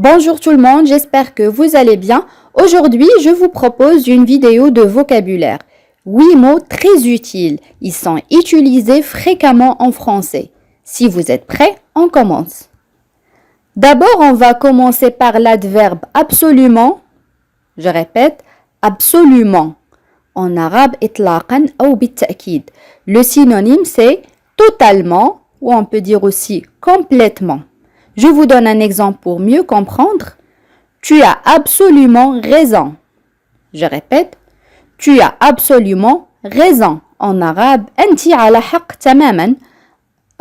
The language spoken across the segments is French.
Bonjour tout le monde, j'espère que vous allez bien. Aujourd'hui, je vous propose une vidéo de vocabulaire. 8 mots très utiles. Ils sont utilisés fréquemment en français. Si vous êtes prêts, on commence. D'abord, on va commencer par l'adverbe absolument. Je répète, absolument. En arabe, itlaqan ou bitta'kid. Le synonyme, c'est totalement, ou on peut dire aussi complètement. Je vous donne un exemple pour mieux comprendre. Tu as absolument raison. Je répète, tu as absolument raison. En arabe, أنت على حق تماما.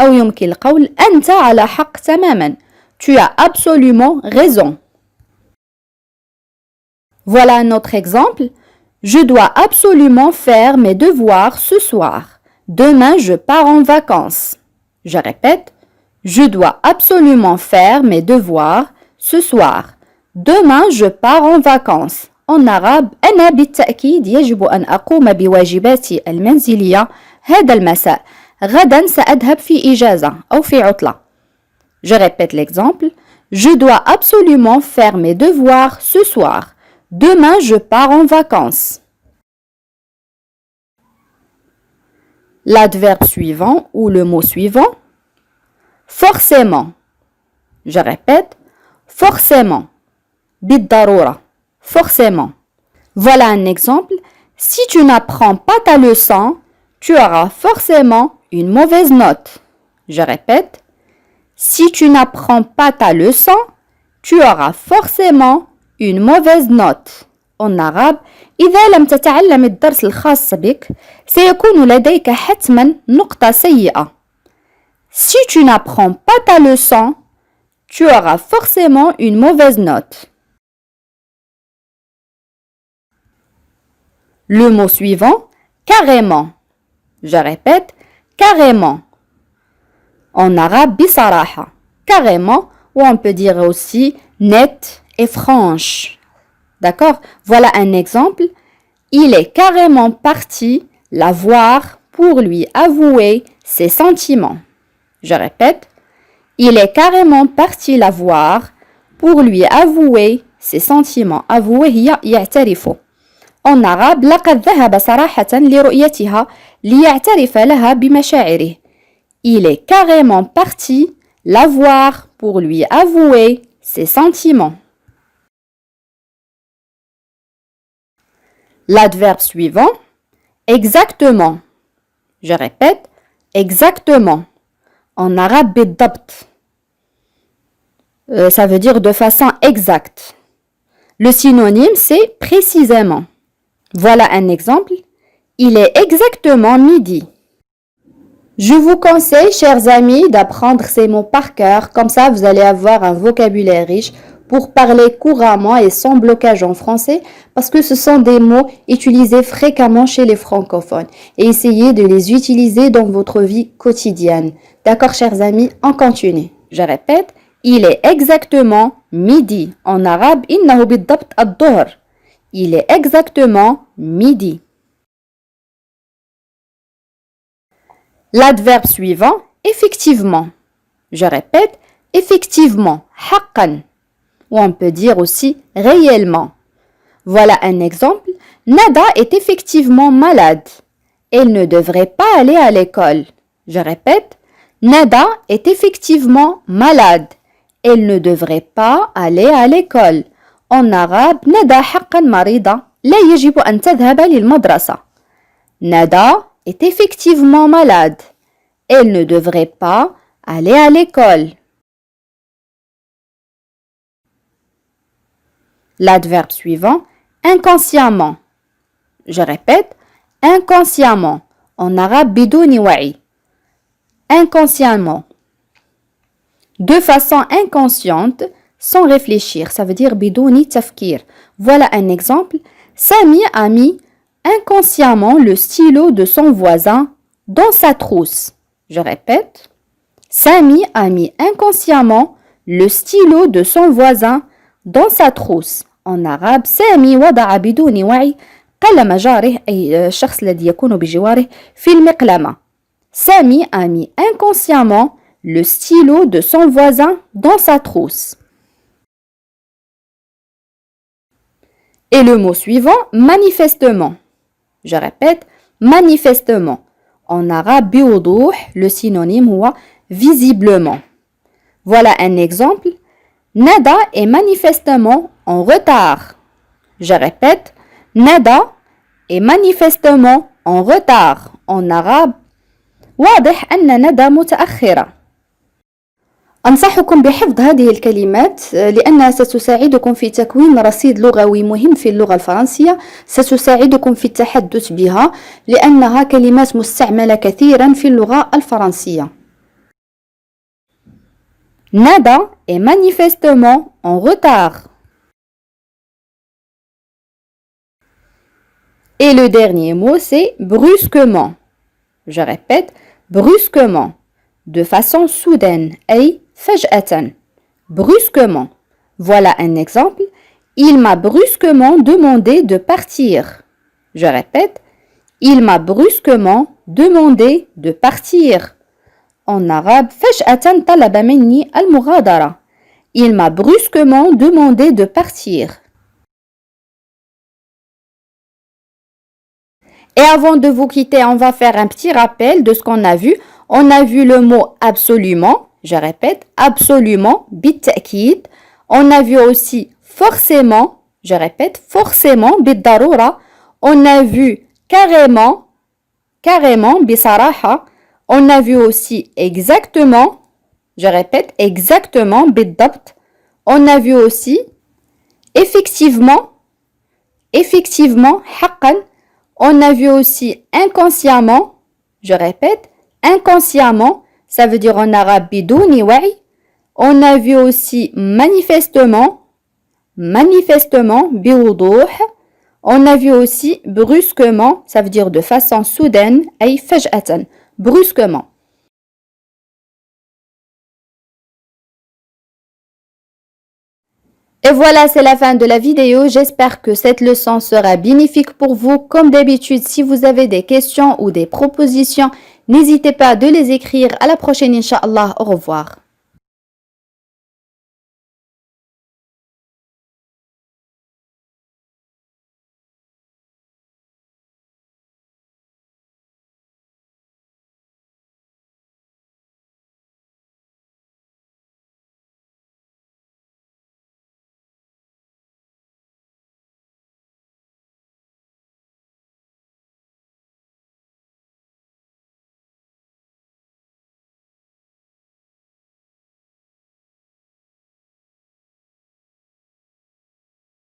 أو يمكن القول أنت على حق تماما. Tu as absolument raison. Voilà un autre exemple. Je dois absolument faire mes devoirs ce soir. Demain, je pars en vacances. Je répète, je dois absolument faire mes devoirs ce soir. Demain, je pars en vacances. En arabe, أنا بالتأكيد يجب أن أقوم بواجباتي المنزلية هذا المساء. غدا سأذهب في إجازة أو في عطلة. Je répète l'exemple. Je dois absolument faire mes devoirs ce soir. Demain, je pars en vacances. L'adverbe suivant ou le mot suivant. Forcément. Je répète, forcément. بالضرورة. Forcément. Voilà un exemple. Si tu n'apprends pas ta leçon, tu auras forcément une mauvaise note. Je répète, si tu n'apprends pas ta leçon, tu auras forcément une mauvaise note. En arabe, إذا لم تتعلم الدرس الخاص بك، سيكون لديك حتما نقطة سيئة. Si tu n'apprends pas ta leçon, tu auras forcément une mauvaise note. Le mot suivant, carrément. Je répète, carrément. En arabe, bisaraha. Carrément, ou on peut dire aussi net et franche. D'accord? Voilà un exemple. Il est carrément parti la voir pour lui avouer ses sentiments. Je répète, il est carrément parti la voir pour lui avouer ses sentiments. Avouer هي يعترف. En arabe, لقد ذهب صراحة لرؤيتها ليعترف لها بمشاعره. Il est carrément parti la voir pour lui avouer ses sentiments. L'adverbe suivant, exactement. Je répète, exactement. En arabe, بالضبط. Ça veut dire de façon exacte. Le synonyme, c'est précisément. Voilà un exemple. Il est exactement midi. Je vous conseille, chers amis, d'apprendre ces mots par cœur. Comme ça, vous allez avoir un vocabulaire riche pour parler couramment et sans blocage en français, parce que ce sont des mots utilisés fréquemment chez les francophones. Et essayez de les utiliser dans votre vie quotidienne. D'accord, chers amis, on continue. Je répète, il est exactement midi. En arabe, إنه بالضبط الظهر. Il est exactement midi. L'adverbe suivant, effectivement. Je répète, effectivement, حقا. Ou on peut dire aussi réellement. Voilà un exemple. Nada est effectivement malade. Elle ne devrait pas aller à l'école. Je répète, Nada est effectivement malade. Elle ne devrait pas aller à l'école. En arabe, Nada حقا مريضة. لا يجب أن تذهب للمدرسة. Nada est effectivement malade. Elle ne devrait pas aller à l'école. L'adverbe suivant, inconsciemment. Je répète, inconsciemment. En arabe, بدون وعي. Inconsciemment. De façon inconsciente, sans réfléchir. Ça veut dire بدون تفكير. Voilà un exemple. Sami a mis inconsciemment le stylo de son voisin dans sa trousse. Je répète. Sami a mis inconsciemment le stylo de son voisin dans sa trousse. En arabe, سامي وضع بدون وعي قلم جاره أي الشخص الذي يكون بجواره في المقلمة. Sami a mis inconsciemment le stylo de son voisin dans sa trousse. Et le mot suivant, manifestement. Je répète, manifestement. En arabe, بوضوح, le synonyme هو visiblement. Voilà un exemple. Nada est manifestement en retard. Je répète, Nada est manifestement en retard. En arabe, واضح أن ندى متأخرة. أنصحكم بحفظ هذه الكلمات لأنها ستساعدكم في تكوين رصيد لغوي مهم في اللغة الفرنسية، ستساعدكم في التحدث بها لأنها كلمات مستعملة كثيرا في اللغة الفرنسية. Nada est manifestement en retard. Et le dernier mot, c'est brusquement. Je répète, brusquement, de façon soudaine, أي فجأة. Brusquement. Voilà un exemple. Il m'a brusquement demandé de partir. Je répète, il m'a brusquement demandé de partir. En arabe, فجأة طلب مني المغادرة. Il m'a brusquement demandé de partir. Et avant de vous quitter, on va faire un petit rappel de ce qu'on a vu. On a vu le mot absolument. Je répète, absolument, بالتأكيد. On a vu aussi forcément. Je répète, forcément, بالضرورة. On a vu carrément, carrément, بصراحة. On a vu aussi exactement. Je répète, exactement, بالضبط. On a vu aussi effectivement, effectivement, حقا. On a vu aussi inconsciemment. Je répète, inconsciemment. Ça veut dire en arabe bidouni wa'i. On a vu aussi manifestement, manifestement, biwuduh. On a vu aussi brusquement, ça veut dire de façon soudaine, ay faj'atan, brusquement. Et voilà, c'est la fin de la vidéo. J'espère que cette leçon sera bénéfique pour vous. Comme d'habitude, si vous avez des questions ou des propositions, n'hésitez pas de les écrire. À la prochaine, Inch'Allah. Au revoir.